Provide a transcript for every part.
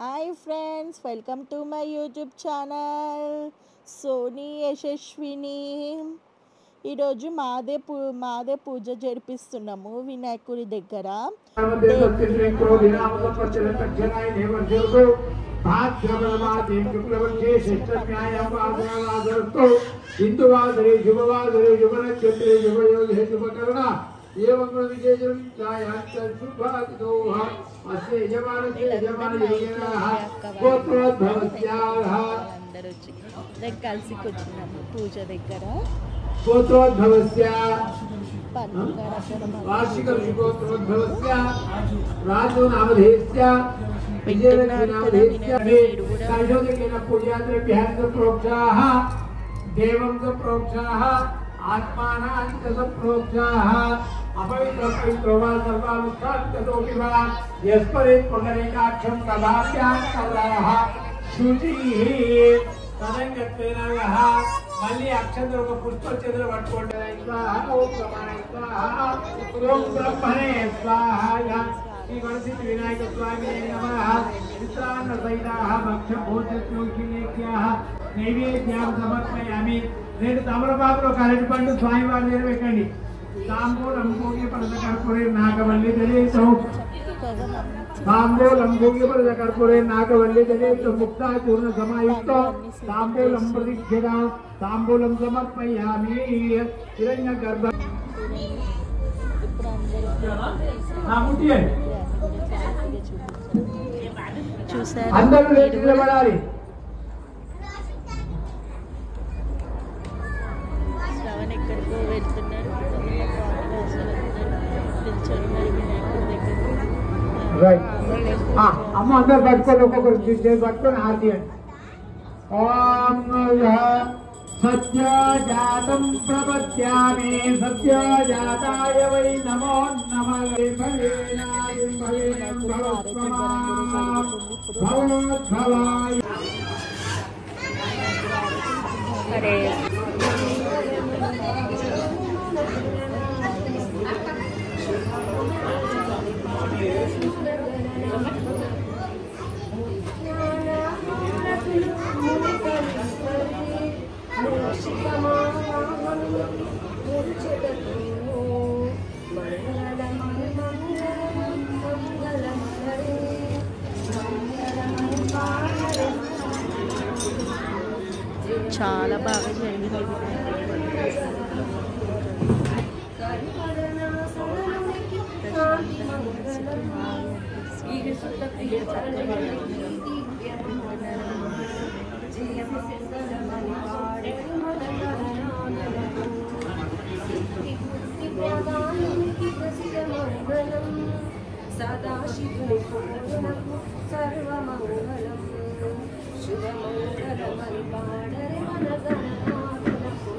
Hi friends, welcome to my YouTube channel Soni Yashaswini. ఈరోజు మాదే పూజ జరిపిస్తున్నాము వినాయకుడి దగ్గర. కలిసి కూర్చున్నాము పూజ దగ్గర. గోత్రోద్భవస్య వార్షిక గోత్రోద్భవస్య రాజు నామధేయస్య విజయలక్ష్మీనామధేయస్య సంశోధకేన పూజాద్రవ్యాः ప్రోక్షాः దేవం ప్రోక్షాः ఆత్మానాం ప్రోక్షాः अपवित्रो वा सर्वानुष्ठान्तोऽपि वा यस्परेत् पुण्डरीकाक्षं कदाभ्यां कदाः शुचिः तदङ्गत्वेन यः मल्ली अक्षंतर ఒక పుష్పచంద్ర పట్టుకోండి. ఓం బ్రహ్మణే స్వాహ ఓం బ్రహ్మణే స్వాహ. శ్రీ వరసిద్ధి వినాయక స్వామి నమః. చిత్రాన్న సైతాః భక్ష భోజనోకిలేఖ్యాః నైవేద్యం సమర్పయామి. రెండు తమలపాకులు ఒక అరటి పండు స్వామి వారి దగ్గర పెట్టండి. తాంబూలం భోగి పరద కర్పూరే నాగవల్లి దళేతో తాంబూలం భోగి పరద కర్పూరే నాగవల్లి దళేతో ముక్తాచూర్ణ సమాయుక్త తాంబూలం ప్రతిష్ఠిత తాంబూలం సమర్పయామి. హిరణ్య గర్భ అందరూ లేచి నిలబడాలి. శ్రవణ్ ఎక్కడికో వెళ్తున్నారు. అమ్మ అందరు పట్టుకొని ఒక్కొక్కరు పట్టుకొని హారతి అండి. ఓం సత్యజాతం ప్రపద్యామి సత్యజాతాయ వై నమో నమః. భవోద్భవాయ చాలా బాగా జరిగింది. సదాశివుని సర్వమంగళం శుభమంగళమని పాడరే మన గణనాథులకు.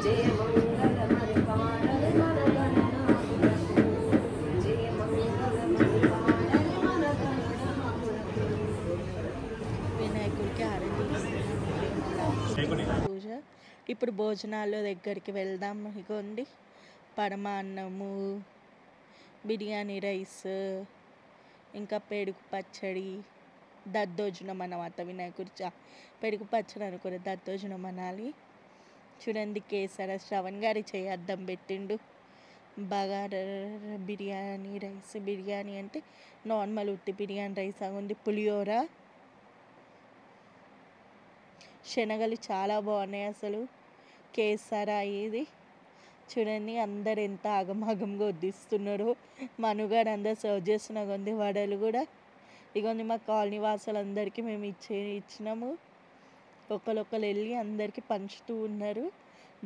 జయమంగళమని పాడరే మన గణనాథులకు. జయమంగళమని పాడరే మన గణనాథులకు. వినాయకుడికి ఆరతి పూజ. ఇప్పుడు భోజనాల దగ్గరికి వెళ్దాం. ఇగోండి పరమాన్నము, బిర్యానీ రైస్, ఇంకా పెరుగు పచ్చడి, దద్దోజనం అన్నమాట. వినాయకుడి పెరుగు పచ్చడి అనుకునే దద్దోజనం అనాలి. చూడండి కేసర శ్రవణ్ గారి చేయి అద్దం పెట్టిండు. బగారా బిర్యానీ రైస్, బిర్యానీ అంటే నార్మల్ ఉత్తి బిర్యానీ రైస్ ఉంది. పులిహోర, శనగలు చాలా బాగున్నాయి అసలు. కేసర ఇది చూడండి. అందరు ఎంత ఆగమాగంగా వడ్డిస్తున్నారు. మనుగారు అందరు సర్వ్ చేస్తున్నా కొంది. వడలు కూడా ఇగోండి మా కాలనీ వాసులందరికీ మేము ఇచ్చినాము. ఒకరు వెళ్ళి అందరికీ పంచుతూ ఉన్నారు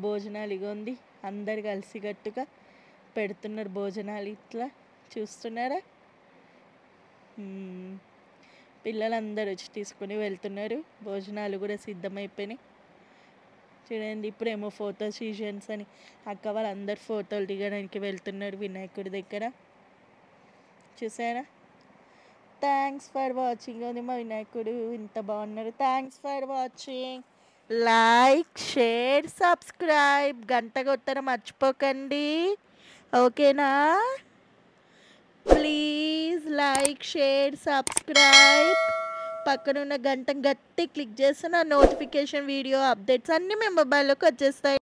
భోజనాలు. ఇగోండి అందరు కలిసికట్టుగా పెడుతున్నారు భోజనాలు. ఇట్లా చూస్తున్నారా, పిల్లలందరూ వచ్చి తీసుకుని వెళ్తున్నారు. భోజనాలు కూడా సిద్ధమైపోయినాయి. చూడండి ఇప్పుడేమో ఫోటో సెషన్స్ అని అక్క వాళ్ళందరూ ఫోటోలు దిగడానికి వెళ్తున్నారు వినాయకుడి దగ్గర. చూసారా? Thanks for watching. అది మా వినాయకుడు ఇంత బాగున్నారు. Thanks for watching. Like, share, subscribe, గంట కొట్టడం మర్చిపోకండి. ఓకేనా? Please like, share, subscribe. పక్కన ఉన్న గంట గట్టి క్లిక్ చేస్తే నా నోటిఫికేషన్ వీడియో అప్డేట్స్ అన్నీ మీ మొబైల్లోకి వచ్చేస్తాయి.